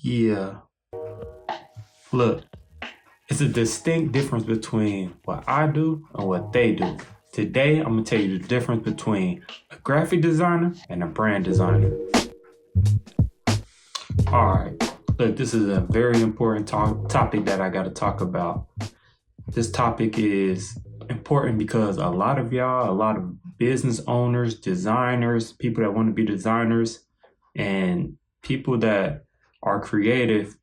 Yeah, look, it's a distinct difference between what I do and what they do. Today, I'm gonna tell you the difference between a graphic designer and a brand designer. All right, look, this is a very important topic that I got to talk about. This topic is important because a lot of business owners, designers, people that want to be designers, and people that are creative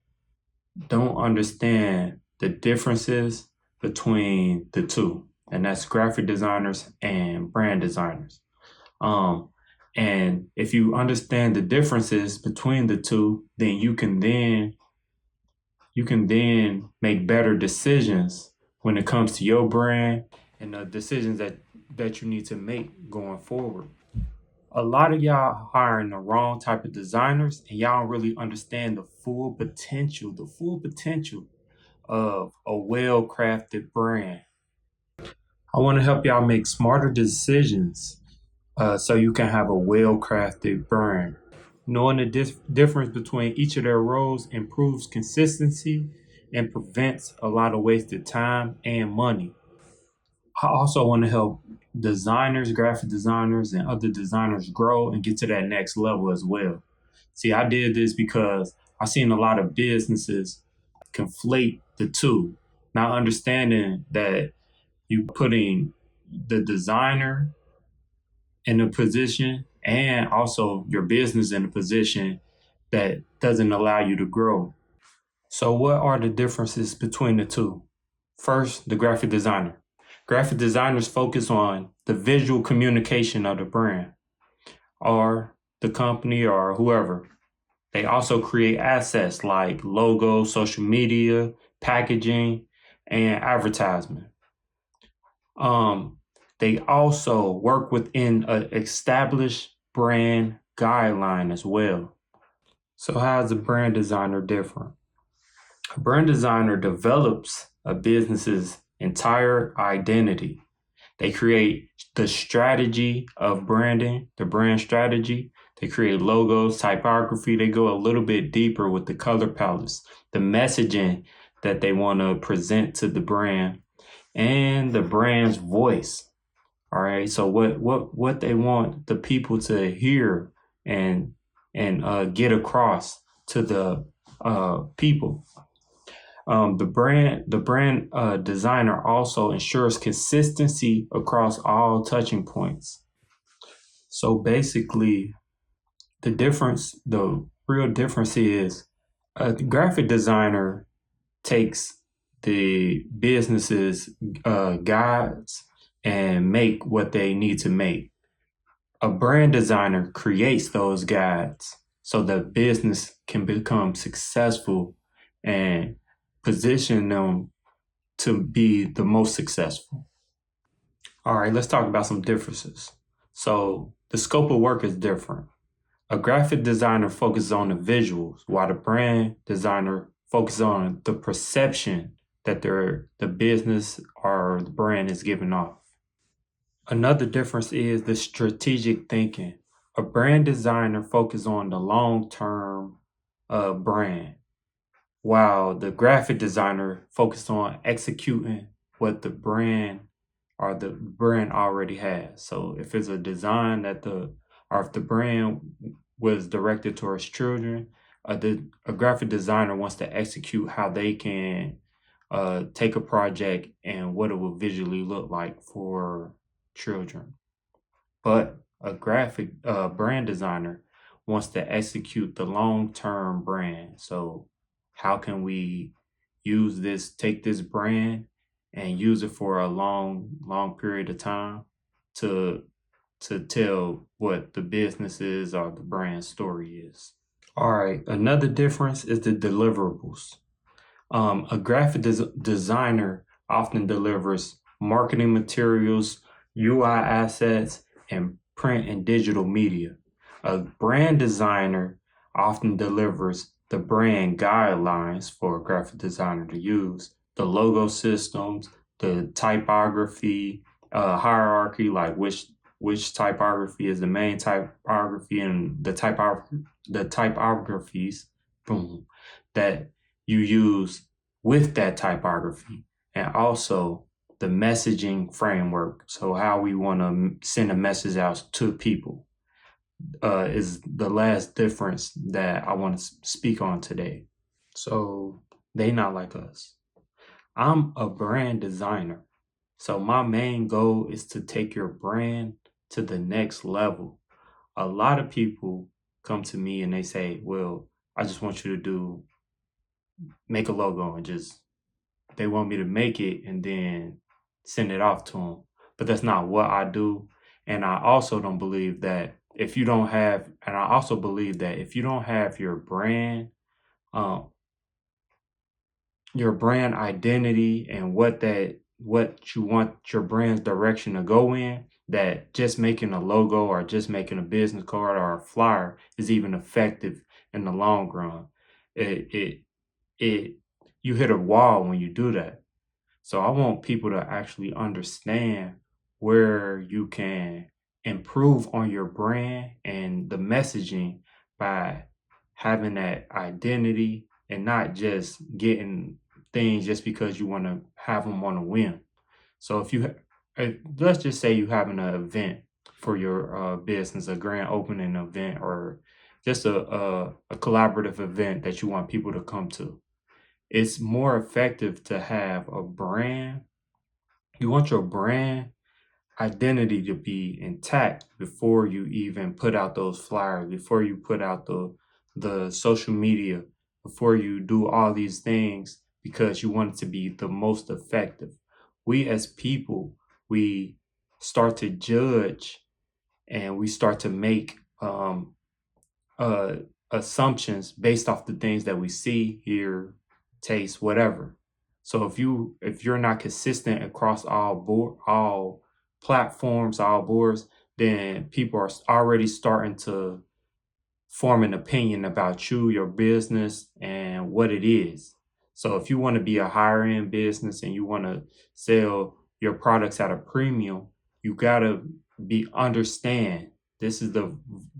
don't understand the differences between the two, and that's graphic designers and brand designers. Um, and if you understand the differences between the two, then you can then make better decisions when it comes to your brand and the decisions that you need to make going forward. A lot of y'all hiring the wrong type of designers, and y'all don't really understand the full potential of a well-crafted brand. I want to help y'all make smarter decisions so you can have a well-crafted brand. Knowing the difference between each of their roles improves consistency and prevents a lot of wasted time and money. I also want to help designers, graphic designers, and other designers grow and get to that next level as well. See, I did this because I've seen a lot of businesses conflate the two, not understanding that you putting the designer in a position and also your business in a position that doesn't allow you to grow. So, what are the differences between the two? First, the graphic designer. Graphic designers focus on the visual communication of the brand or the company or whoever. They also create assets like logos, social media, packaging, and advertisement. Um, they also work within an established brand guideline as well. So, how is a brand designer different? A brand designer develops a business's entire identity. They create the strategy of branding, the brand strategy. They create logos, typography. They go a little bit deeper with the color palettes, the messaging that they want to present to the brand, and the brand's voice. All right. So what they want the people to hear and get across to the people. The brand designer also ensures consistency across all touching points. So basically, the real difference is a graphic designer takes the business's guides and make what they need to make. A brand designer creates those guides so the business can become successful and position them to be the most successful. All right, let's talk about some differences. So, the scope of work is different. A graphic designer focuses on the visuals, while the brand designer focuses on the perception that the business or the brand is giving off. Another difference is the strategic thinking. A brand designer focuses on the long term brand, while the graphic designer focused on executing what the brand already has. So if it's a design or if the brand was directed towards children, a graphic designer wants to execute how they can take a project and what it will visually look like for children. But a graphic brand designer wants to execute the long term brand. So, how can we take this brand and use it for a long period of time to tell what the business is or the brand story is. All right, another difference is the deliverables. A graphic designer often delivers marketing materials, UI assets, and print and digital media. A brand designer often delivers the brand guidelines for a graphic designer to use, the logo systems, the typography, hierarchy, like which typography is the main typography and the typographies boom, that you use with that typography, and also the messaging framework. So how we want to send a message out to people is the last difference that I want to speak on today. So they not like us. I'm a brand designer. So my main goal is to take your brand to the next level. A lot of people come to me and they say, well, I just want you to make a logo and just, they want me to make it and then send it off to them. But that's not what I do. And I also don't believe that if you don't have, and I also believe that if you don't have um, your brand identity and what you want your brand's direction to go in, that just making a logo or just making a business card or a flyer is even effective in the long run. It it it you hit a wall when you do that. So I want people to actually understand where you can improve on your brand and the messaging by having that identity and not just getting things just because you want to have them on a whim. So if let's just say you having an event for your business, a grand opening event, or just a collaborative event that you want people to come to, it's more effective to have a brand. You want your brand identity to be intact before you even put out those flyers, before you put out the social media, before you do all these things, because you want it to be the most effective. We as people, we start to judge and we start to make uh, assumptions based off the things that we see, hear, taste, whatever. So if you're not consistent across all platforms, all boards, then people are already starting to form an opinion about you, your business, and what it is. So if you want to be a higher end business and you want to sell your products at a premium, you gotta be understand. This is the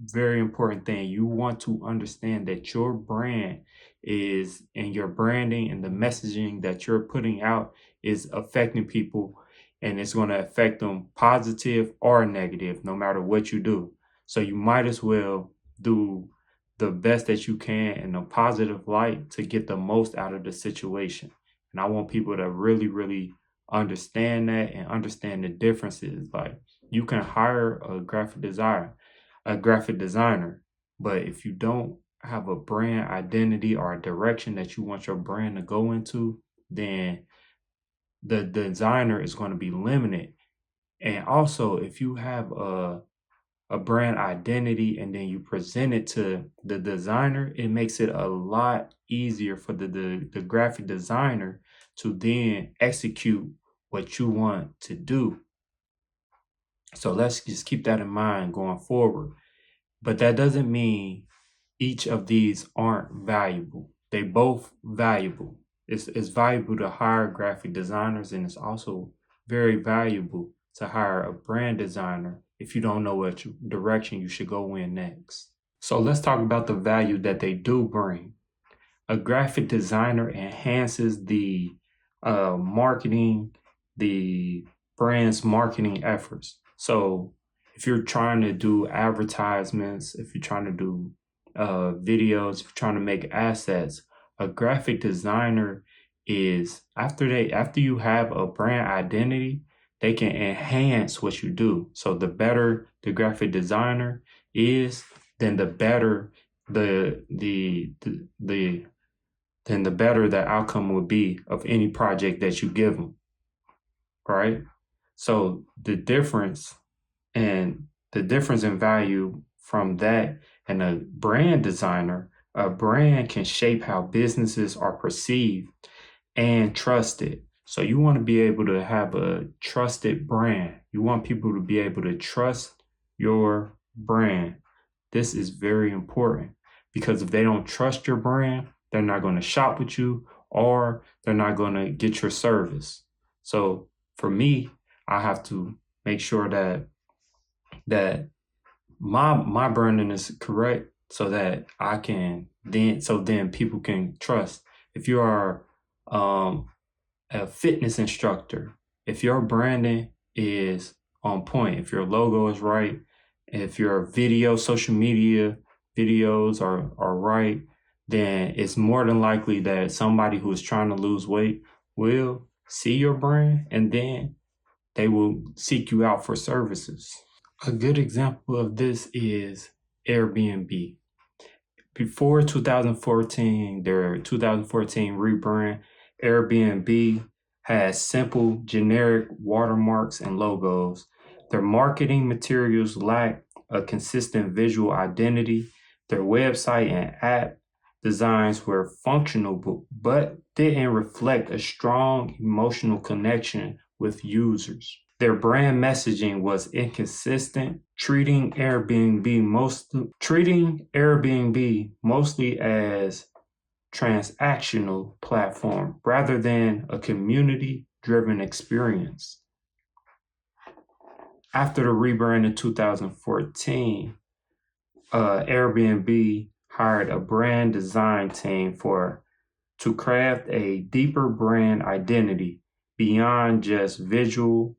very important thing. You want to understand that your brand is and your branding and the messaging that you're putting out is affecting people, and it's going to affect them positive or negative, no matter what you do. So you might as well do the best that you can in a positive light to get the most out of the situation. And I want people to really, really understand that and understand the differences. Like you can hire a graphic designer, but if you don't have a brand identity or a direction that you want your brand to go into, then the designer is going to be limited. And also, if you have a brand identity and then you present it to the designer, it makes it a lot easier for the graphic designer to then execute what you want to do. So let's just keep that in mind going forward. But that doesn't mean each of these aren't valuable. They both valuable. It's valuable to hire graphic designers, and it's also very valuable to hire a brand designer if you don't know what direction you should go in next. So let's talk about the value that they do bring. A graphic designer enhances marketing, the brand's marketing efforts. So if you're trying to do advertisements, if you're trying to do videos, if you're trying to make assets, a graphic designer is after you have a brand identity, they can enhance what you do. So the better the graphic designer is, then the better the then the better the outcome will be of any project that you give them, right? So and the difference in value from that and a brand designer, a brand can shape how businesses are perceived and trusted. So you want to be able to have a trusted brand. You want people to be able to trust your brand. This is very important because if they don't trust your brand, they're not going to shop with you or they're not going to get your service. So for me, I have to make sure that my branding is correct so that I can then people can trust. If you are um, a fitness instructor, if your branding is on point, if your logo is right, if your social media videos are right, then it's more than likely that somebody who is trying to lose weight will see your brand and then they will seek you out for services. A good example of this is Airbnb. Before 2014, their 2014 rebrand, Airbnb had simple, generic watermarks and logos. Their marketing materials lacked a consistent visual identity. Their website and app designs were functional but didn't reflect a strong emotional connection with users. Their brand messaging was inconsistent, treating Airbnb mostly as transactional platform rather than a community-driven experience. After the rebrand in 2014, Airbnb hired a brand design team to craft a deeper brand identity beyond just visuals,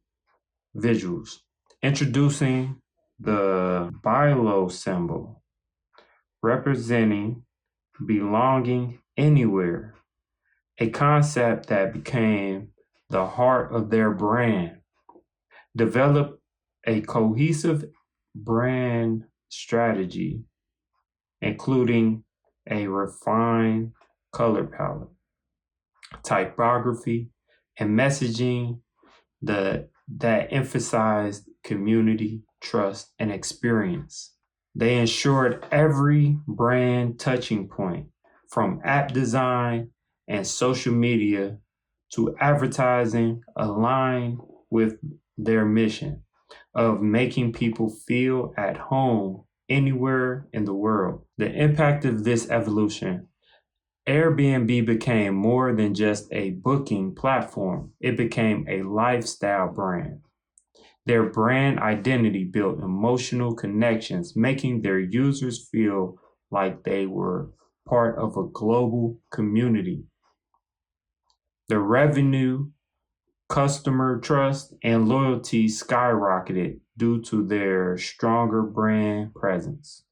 introducing the BILO symbol, representing belonging anywhere, a concept that became the heart of their brand. Develop a cohesive brand strategy, including a refined color palette, typography, and messaging that emphasized community, trust, and experience. They ensured every brand touching point, from app design and social media to advertising, aligned with their mission of making people feel at home anywhere in the world. The impact of this evolution: Airbnb became more than just a booking platform, it became a lifestyle brand. Their brand identity built emotional connections, making their users feel like they were part of a global community. The revenue, customer trust, and loyalty skyrocketed due to their stronger brand presence.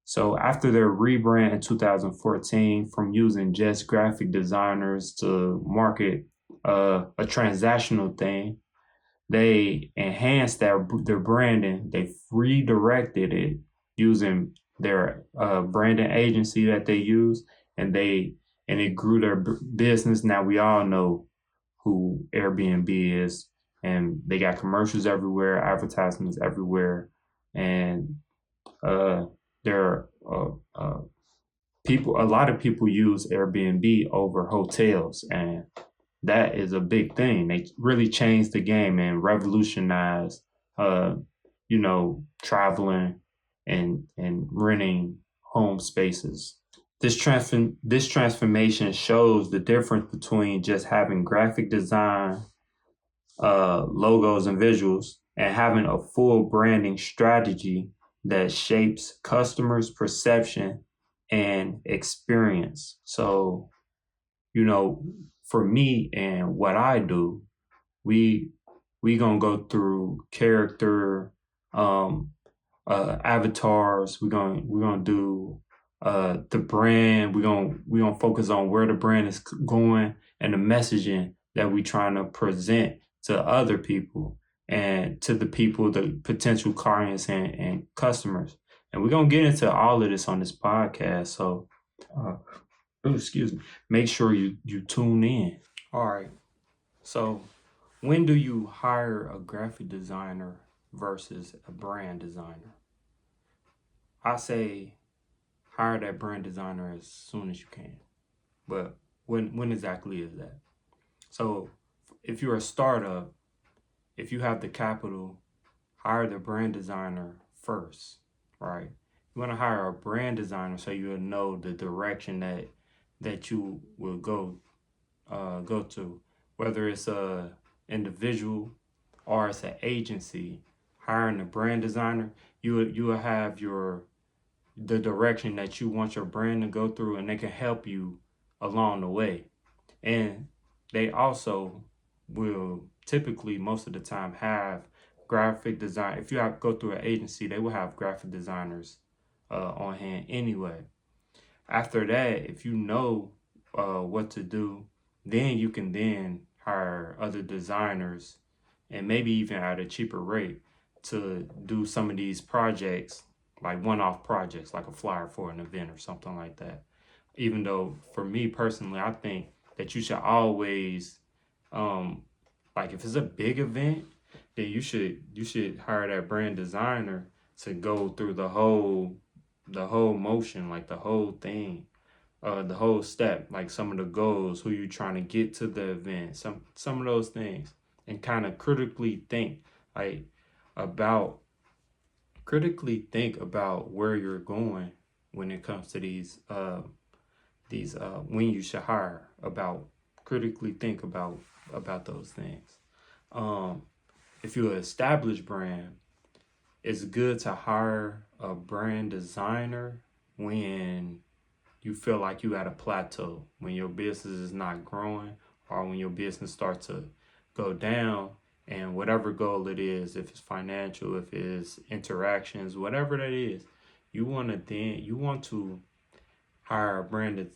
So after their rebrand in 2014, from using just graphic designers to market a transactional thing, they enhanced their branding. They redirected it using their branding agency that they use, and it grew their business. Now we all know who Airbnb is, and they got commercials everywhere, advertisements everywhere, and uh, there are people. A lot of people use Airbnb over hotels, and that is a big thing. They really changed the game and revolutionized, uh, traveling and renting home spaces. This transformation shows the difference between just having graphic design, logos, and visuals, and having a full branding strategy that shapes customers' perception and experience. So, you know, for me and what I do, we we gonna go through character, um, avatars. We're gonna do the brand. We're gonna focus on where the brand is going and the messaging that we trying to present to other people and to the people, the potential clients and customers. And we're gonna get into all of this on this podcast. So, uh, excuse me. Make sure you tune in. All right. So, when do you hire a graphic designer versus a brand designer? I say hire that brand designer as soon as you can. But when exactly is that? So, if you're a startup, if you have the capital, hire the brand designer first, right? You want to hire a brand designer so you'll know the direction that you will go to, whether it's a individual or it's an agency. Hiring a brand designer, you will have the direction that you want your brand to go through, and they can help you along the way. And they also will typically, most of the time, have graphic design. If you go through an agency, they will have graphic designers on hand anyway. After that, if you know what to do, then you can then hire other designers, and maybe even at a cheaper rate, to do some of these projects, like one-off projects, like a flyer for an event or something like that. Even though, for me personally, I think that you should always, um, like if it's a big event, then you should hire that brand designer to go through the whole motion, like the whole thing, the whole step, like some of the goals, who you trying to get to the event, some of those things, and kind of like about critically think about where you're going when it comes to these when you should hire, about critically think about those things. Um, if you're an established brand, it's good to hire a brand designer when you feel like you at a plateau, when your business is not growing, or when your business starts to go down, and whatever goal it is, if it's financial, if it's interactions, whatever that is, you want to hire a brand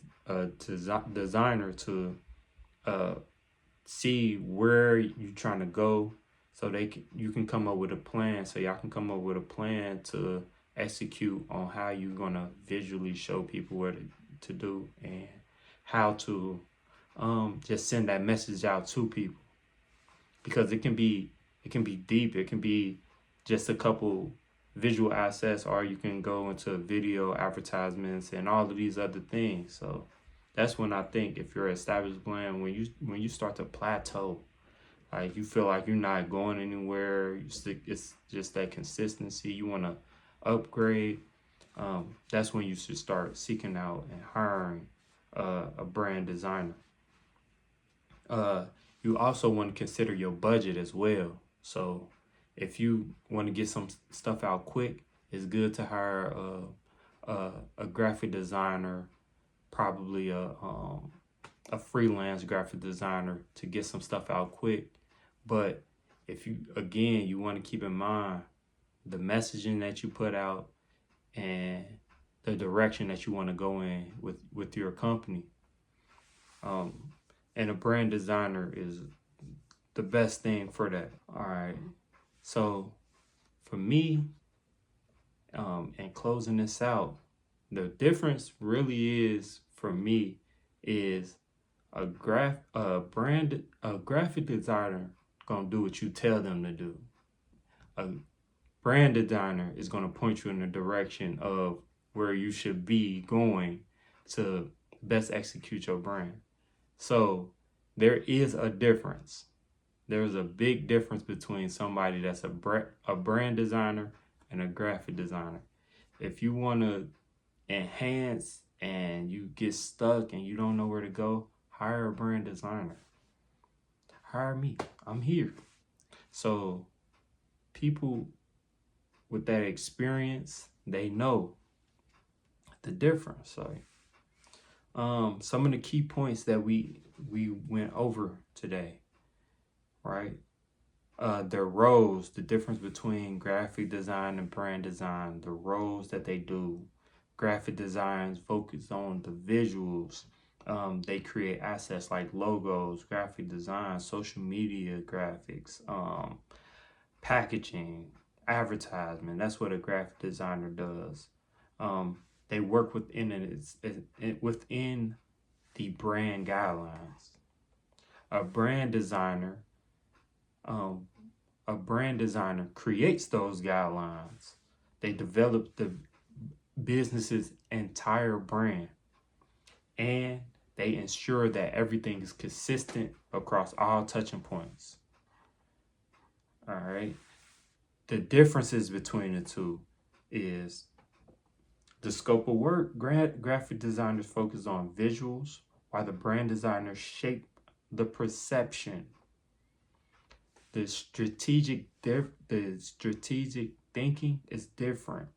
designer to uh, see where you're trying to go, so you can come up with a plan, so y'all can come up with a plan to execute on how you're gonna visually show people what to do, and how to just send that message out to people, because it can be deep, it can be just a couple visual assets, or you can go into video advertisements and all of these other things. So that's when I think, if you're an established brand, when you start to plateau, like you feel like you're not going anywhere, it's just that consistency, you want to upgrade, that's when you should start seeking out and hiring a brand designer. uh, you also want to consider your budget as well. So if you want to get some stuff out quick, it's good to hire a graphic designer, probably a freelance graphic designer, to get some stuff out quick. But if you want to keep in mind the messaging that you put out, and the direction that you want to go in with your company. Um, and a brand designer is the best thing for that. All right. So for me, and closing this out, the difference really is, for me, is a graphic designer gonna do what you tell them to do. A brand designer is gonna point you in the direction of where you should be going to best execute your brand. So there is a difference. There's a big difference between somebody that's a brand designer and a graphic designer. If you want to enhance and you get stuck and you don't know where to go, hire a brand designer. Hire me. I'm here. So people with that experience, they know the difference. So some of the key points that we went over today, right? Their roles, the difference between graphic design and brand design, the roles that they do. Graphic designs focus on the visuals. They create assets like logos, graphic design, social media graphics, packaging, advertisement. That's what a graphic designer does. They work within the brand guidelines. A brand designer um, a brand designer creates those guidelines. They develop the business's entire brand, and they ensure that everything is consistent across all touching points. All right. The differences between the two is the scope of work. Graphic designers focus on visuals, while the brand designers shape the perception. The strategic thinking is different.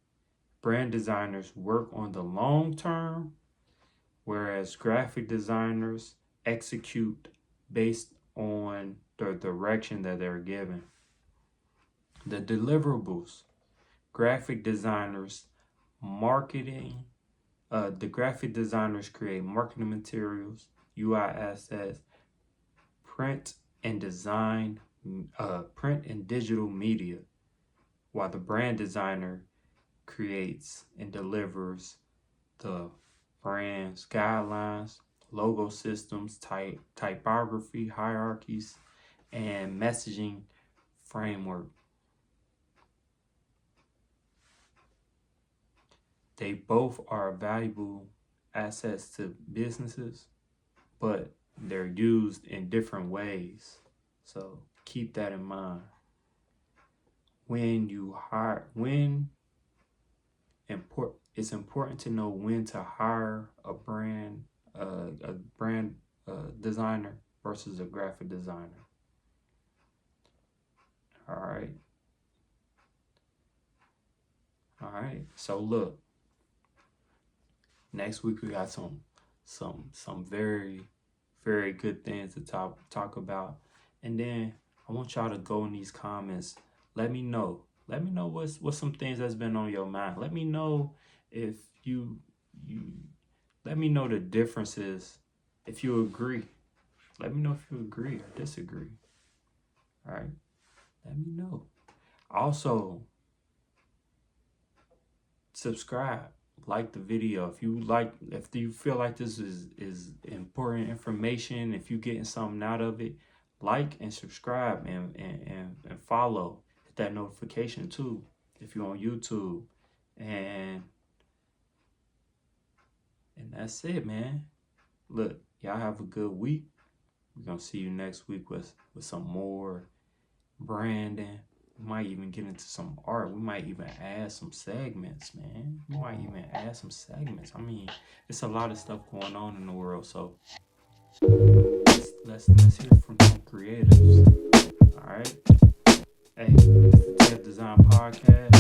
Brand designers work on the long term, whereas graphic designers execute based on the direction that they're given. The deliverables, graphic designers, marketing, the graphic designers create marketing materials, UI assets, print and design, print and digital media, while the brand designer creates and delivers the brand's guidelines, logo systems, typography, hierarchies, and messaging framework. They both are valuable assets to businesses, but they're used in different ways. So keep that in mind. It's important to know when to hire a brand designer versus a graphic designer. All right. All right. So look, next week we got some very very good things to talk about, and then I want y'all to go in these comments. Let me know. Let me know what's some things that's been on your mind. Let me know if you let me know the differences. If you agree, let me know if you agree or disagree. All right. Let me know. Also, subscribe, like the video if you feel like this is important information, if you're getting something out of it, like and subscribe and follow, hit that notification too if you're on YouTube. And that's it, man. Look, y'all have a good week. We're gonna see you next week with some more branding. We might even get into some art. We might even add some segments, man. I mean, it's a lot of stuff going on in the world, so let's hear from some creatives. All right. Hey, it's the Tech Design Podcast.